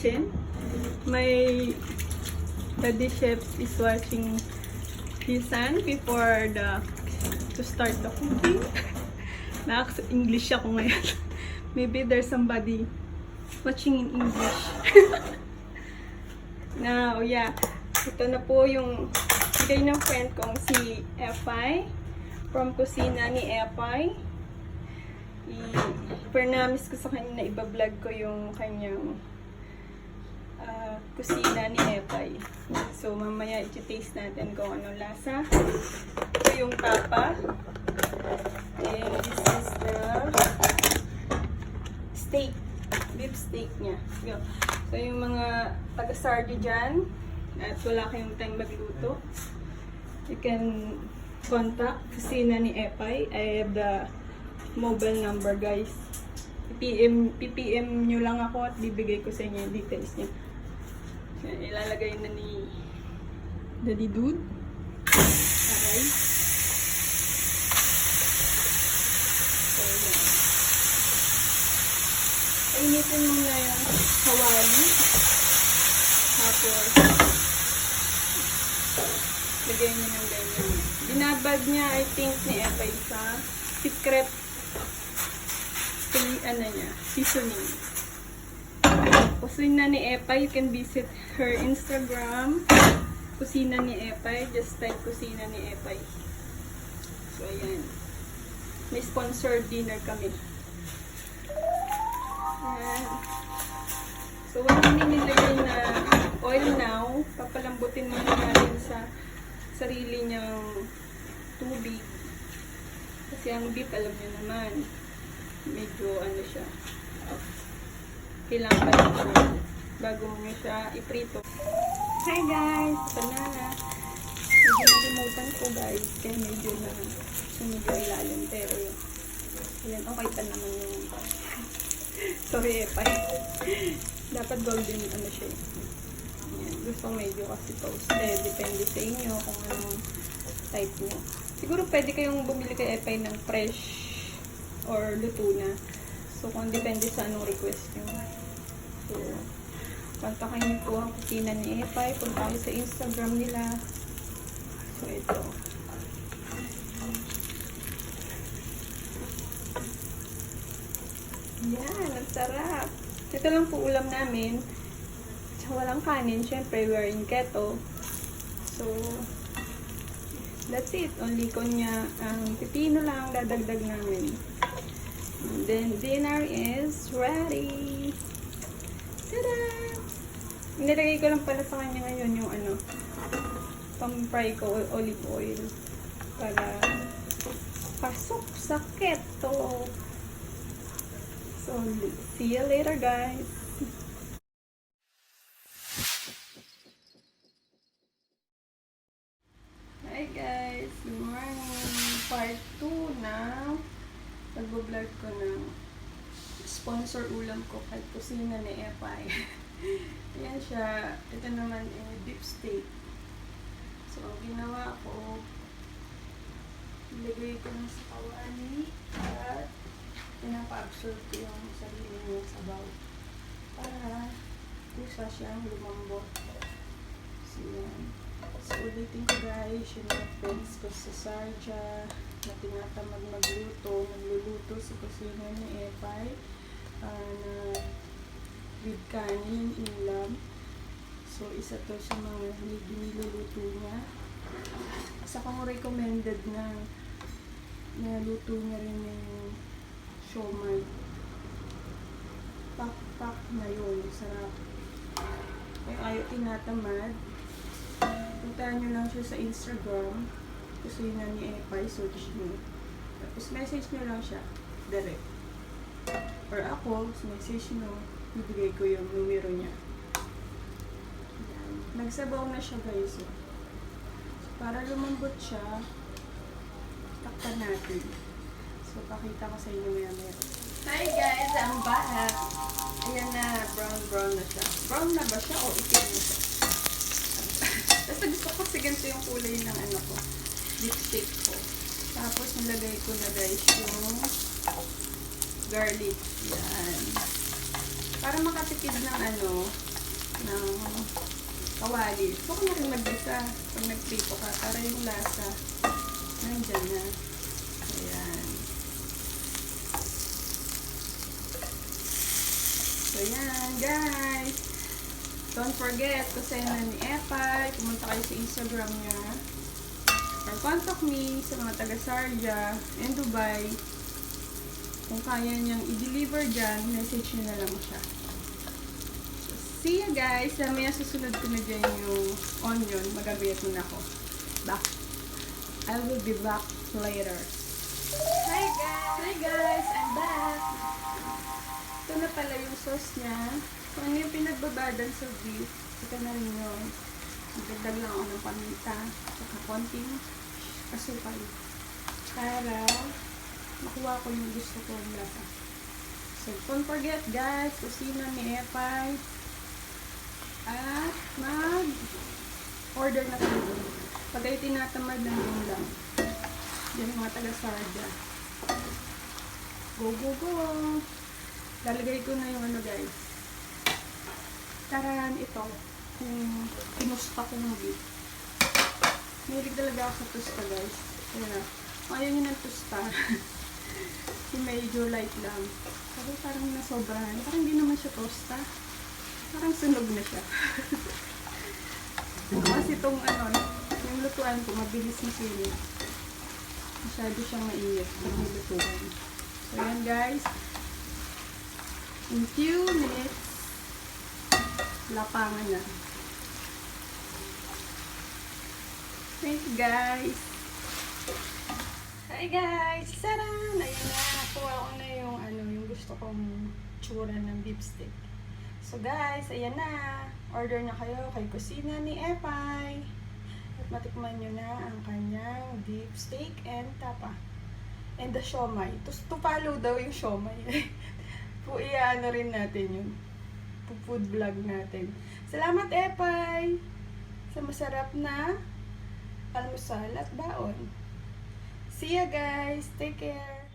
kitchen. My daddy chef is watching his son before to start the cooking. English ako ngayon. Maybe there's somebody watching in English. Now, yeah. Ito na po yung bigay ng friend kong si Epay. From kusina ni Epay. I-pernamis ko sa kanya na iba-vlog ko yung kanyang kusina ni Epay. So, mamaya i-taste natin kung anong lasa. Ito yung papa. And this is the steak. Beef steak niya. So, yung mga taga-sardi dyan, at wala kayong time magluto, you can contact kusina ni Epay. I have the mobile number, guys. PPM nyo lang ako at bibigay ko sa inyo yung details niya. Ilalagay na ni Daddy Dude. Okay. So, yan. Painitin mo na yung kawali. Tapos, lagay nyo ng ganyan. Binabad niya, I think, ni Epay sa secret seasoning. Kusina ni Epay, you can visit her Instagram. Kusina ni Epay, just type kusina ni Epay. So, ayan. May sponsored dinner kami. Ayan. So, wala nilagay na oil now. Papalambutin muna natin sa sarili niyang tubig. Kasi ang beef, alam niyo naman, medyo ano siya. Kailangan pa siya bago mo siya iprito. Hi guys! Ito na. Medyo nalimutan ko guys. Kaya medyo na medyo ilalim. Pero yan, okay pa naman yung sorry Epay. Dapat golden ano siya. Yan. Gusto medyo kasi toasted. Depende sa inyo kung anong type nyo. Siguro pwede kayong bumili kay Epay ng fresh or luto na. So, kung depende sa anong request nyo. So, kontakin niyo po ang kusina ni Epay. Punta kayo sa Instagram nila. So, ito. Yan, ang sarap. Ito lang po ulam namin. Tsaka walang kanin. Siyempre, we're in keto. So, that's it. Only kunya ang pipino lang dadagdag namin. And then, dinner is ready. Tada! Nilagay ko lang pala sa kanya ngayon yung ano, pang-fry ko olive oil para pasok sa keto. So, see you later guys. Hi guys, good morning. Part 2 na nagbo-vlog ko ng sponsor ulam ko kay kusina ni Epay. Ayan siya. Ito naman beef steak. So, ang ginawa ko, ilagay ko ng sa kawali at pinapa-absorb ko yung sarili niya sa sabaw para kusa siyang lumambot. So, yan. So, ulitin ko guys, yung mga friends ko sa Sarja na tinatamad magluto, nagluluto sa kusina ni Epay na with kanin, ulam. So, isa to sa mga niluluto niya. Isa kong recommended na naluto niya rin yung siomai. Pak-pak na yun, sarap. Kaya ayaw tinatamad. Puntahan nyo lang siya sa Instagram. Kusina ni Epay, search nyo. Tapos message nyo lang siya. Direct. Or ako, message nyo. Ibigay ko yung numero niya. Yan. Nagsabaw na siya guys. So, para lumambot siya, takpan natin. So, pakita ko sa inyo maya-maya. Hi guys! I'm back! Ayan na, brown na siya. Brown na ba siya o itim na siya? Basta gusto ko kasi ganito yung kulay ng ano ko. Beef steak ko. Tapos nilagay ko na guys yung garlic. Yan. Para makatipid ng ano, ng kawali. Gusto ko na rin mag-isa pag nagprito ka para yung lasa nandyan na. Ayan. So, yan, guys. Don't forget to send na ni Epay. Pumunta kayo sa Instagram niya. Or contact me sa mga taga-Sarja and Dubai. Kung kaya niyang i-deliver dyan, message niyo na lang siya. So, see you guys. Mamaya susunod ko na dyan yung onion. Mag-abiyat na ako. Back. I will be back later. Hi guys! Hi guys! I'm back! Ito na pala yung sauce niya. Kung ano yung pinagbabadan sa beef, ito na rin yun. Magdagdag lang ako ng paminta, saka konting asukal. Para makuha ko yung gusto ko ng lasa. So, don't forget guys, kusina ni Epay. At mag-order na kayo. Pag kayo tinatamad ng yun lang. Yan mga taga-Sarja. Go, go, go! Lalagay ko na yung ano guys. Tarahan ito. Kung pinusta ko ng beef. Mahilig talaga ako sa tusta guys. Kaya, kung ayaw nyo ng tusta, yung medyo light lang. Pero parang nasobrahan. Parang hindi naman siya tosta. Parang sunog na siya. Kasi itong ano, yung lutuan ko, mabilis na sili. Masyado siyang mainit pag nilutuan. So yan guys. In few minutes, lapangan na. Thank you guys. Hi guys. Saran! Ayan na. Nakuha ko na yung yung gusto kong tsura ng beef steak. So guys, ayan na. Order na kayo kay Kusina ni Epay. At matikman nyo na ang kanyang beef steak and tapa. And the siomay. To follow daw yung siomay. Iyaano rin natin yun. Food vlog natin. Salamat Epay sa masarap na almusal at baon. See ya guys. Take care.